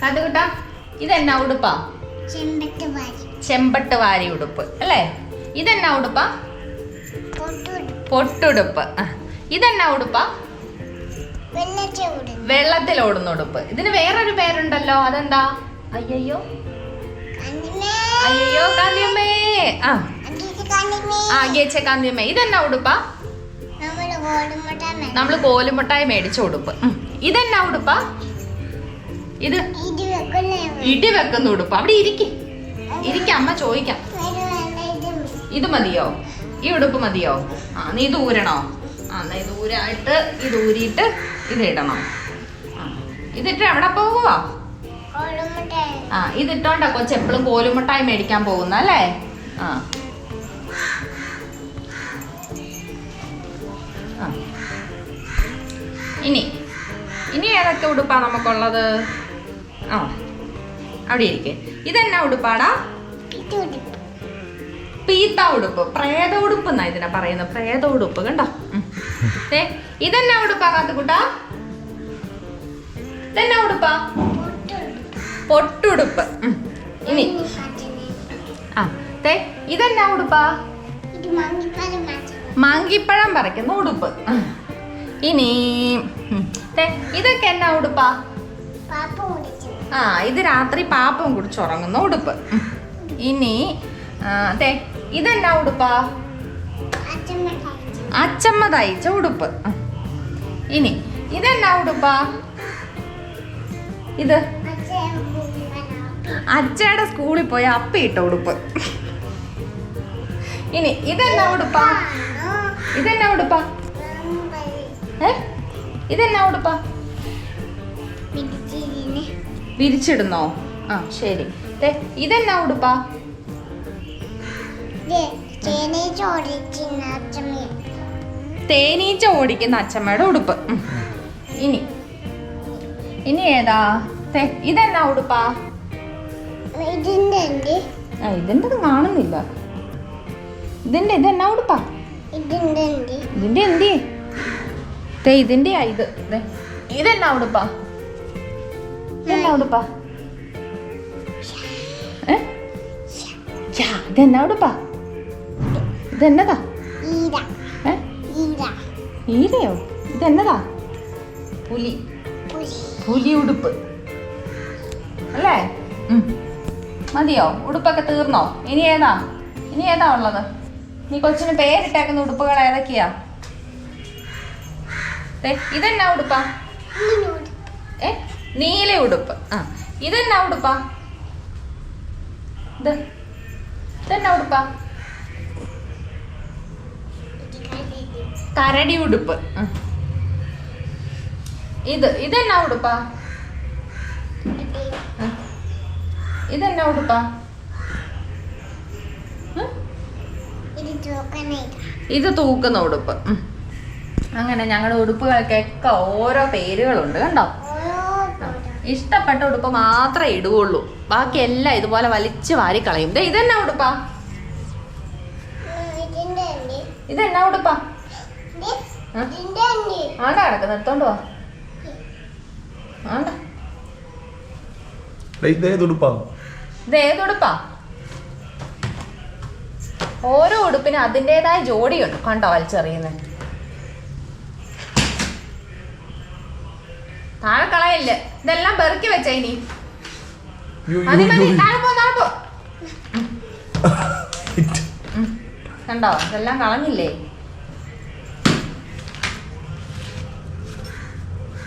കാത്തുകുട്ടാ ഇതെന്നാ ഉടുപ്പാ? ചെമ്പട്ട് വാരി ഉടുപ്പ് അല്ലേ? ഇതെന്നാ ഉടുപ്പാ? പൊട്ടുടുപ്പ്. ഇതെന്നാ ഉടുപ്പാ? വെള്ളത്തിൽ ഓടുന്ന ഉടുപ്പ്. ഇതിന് വേറൊരു പേരുണ്ടല്ലോ, അതെന്താ? അയ്യോ അയ്യോ കാന്തിയമ്മേ. കാന്തിയമ്മേ, ഇതെന്നാ ഉടുപ്പാ? നമ്മള് കോലുമുട്ടായി മേടിച്ച ഉടുപ്പ്. ഇതെന്നാ ഉടുപ്പാ? ഇത് ഇടി വെക്കുന്ന ഉടുപ്പ്. അവിടെ ഇരിക്ക, അമ്മ ചോദിക്കാം. ഇത് മതിയോ? ഈ ഉടുപ്പ് മതിയോ? നീ ഇത് ഊരണോ? എന്നാ ഇത് ഊരായിട്ട് ഇത് ഊരിയിട്ട് ഇത് ഇടണം. ഇതിട്ട് എവിടെ പോകുവോ? ഇതിട്ടോണ്ടാ കൊച്ചെപ്പോഴും കോലുമുട്ടായി മേടിക്കാൻ പോകുന്ന അല്ലേ? ഇനി ഏതൊക്കെ ഉടുപ്പാ നമുക്കുള്ളത്? അവിടെ ഇരിക്കെ. ഇതെന്നാ ഉടുപ്പാടാ? പീത്ത ഉടുപ്പ്. പ്രേത ഉടുപ്പ് എന്നാ ഇതിനെ പറയുന്നത്. പ്രേത ഉടുപ്പ് കണ്ടോ? ഇതെന്നാ ഉടുപ്പാ കാത്തുകുട്ടാ? ഇതെന്നാ ഉടുപ്പാ? പൊട്ടുടുപ്പ്. ഇനി ഇതെന്നാ ഉടുപ്പാ? മാങ്കിപ്പഴം പറിക്കുന്ന ഉടുപ്പ്. ഇനി ഇതൊക്കെ എന്നാ ഉടുപ്പാ? ഇത് രാത്രി പാപ്പം കുടിച്ചുറങ്ങുന്ന ഉടുപ്പ്. ഇനി ഇതെന്നാ ഉടുപ്പാ? അച്ചമ്മ തയ്ച്ച ഉടുപ്പ്. ഇനി ഇതെന്നാ ഉടുപ്പാ? ഇത് അച്ഛയുടെ സ്കൂളിൽ പോയ അപ്പിയിട്ട ഉടുപ്പ്. ഇനി ഇതെന്നാ ഉടുപ്പാ? ഇതെന്നാ ഉടുപ്പാ? ഇതെന്നാ ഉടുപ്പാ? വിരിച്ചിടുന്നോ? ശരി. ഇതെന്നാ ഉടുപ്പാ? തേനീച്ച ഓടിക്കുന്ന അച്ഛമ്മയുടെ ഉടുപ്പ്. ഇനി ഏതാ? ഇതെന്നാ ഉടുപ്പാ? ഇതിന്റെ കാണുന്നില്ല. ഇതെന്നാ ഉടുപ്പാ? ഇതിന്റെ എന്തിയേ? ഇതിന്റെ ഇതെന്നാ ഉടുപ്പാ? ഇതെന്നാ ഉടുപ്പാ? ഇതെന്നാ ഉടുപ്പാ? ഇതെന്നതാ? ഈരയോ? ഇതെന്നതാ? പുലി ഉടുപ്പ് അല്ലേ? മതിയോ? ഉടുപ്പൊക്കെ തീർന്നോ? ഇനി ഏതാ ഉള്ളത്? നീ കൊച്ചിന് പേരിട്ടേക്കുന്ന ഉടുപ്പുകൾ ഏതൊക്കെയാ? ഇതെന്നാ ഉടുപ്പാ? നീല ഉടുപ്പ്. ഇതെന്നാ ഉടുപ്പാ? ഇതെന്നാ ഉടുപ്പാ? കരടി ഉടുപ്പ്. ഇതെന്നാ ഉടുപ്പാ? ഇതെന്നാ ഉടുപ്പാ? ഇത് തൂക്കുന്ന ഉടുപ്പ്. അങ്ങനെ ഞങ്ങളുടെ ഉടുപ്പുകൾക്കൊക്കെ ഓരോ പേരുകളുണ്ട് കണ്ടോ? ഇഷ്ടപ്പെട്ട ഉടുപ്പ് മാത്രമേ ഇടുകയുള്ളൂ. ബാക്കി എല്ലാം ഇതുപോലെ വലിച്ചു വാരി കളയും. ഇതെന്നാ ഉടുപ്പാ? ഇതെന്നാ ഉടുപ്പാ? ആണ്ടാ കിടക്കുന്ന എടുത്തോണ്ട് വാ. ആണ്ടാ ഇതേതുടുപ്പാ? ഓരോ ഉടുപ്പിന് അതിൻ്റെതായ ജോഡിയുണ്ട് കണ്ടോ വലിച്ചെറിയുന്നത്. താഴെ കളയല്ലേ, ഇതെല്ലാം പെറുക്കി വെച്ചേ. ഇനി കണ്ടോ ഇതെല്ലാം കളഞ്ഞില്ലേ?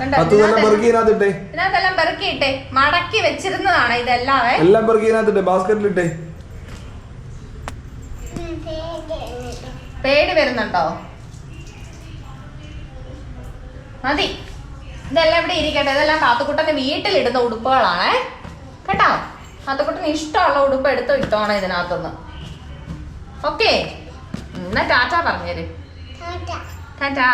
ഇതിനകത്തെല്ലാം പെറുക്കിയിട്ടെ, മടക്കി വെച്ചിരുന്നതാണ് ഇതെല്ലാം. ബാസ്കറ്റിലിട്ടെ. പേടി വരുന്നുണ്ടോ? മതി, ഇതെല്ലാം ഇവിടെ ഇരിക്കട്ടെ. ഇതെല്ലാം കാത്തുക്കുട്ടന്റെ വീട്ടിലിടുന്ന ഉടുപ്പുകളാണേ കേട്ടോ. കാത്തുക്കുട്ടന് ഇഷ്ടമുള്ള ഉടുപ്പ് എടുത്ത് ഇട്ടോണം ഇതിനകത്തുനിന്ന്. ഓക്കെ, എന്നാ ടാറ്റ പറഞ്ഞേര്. ടാറ്റാ.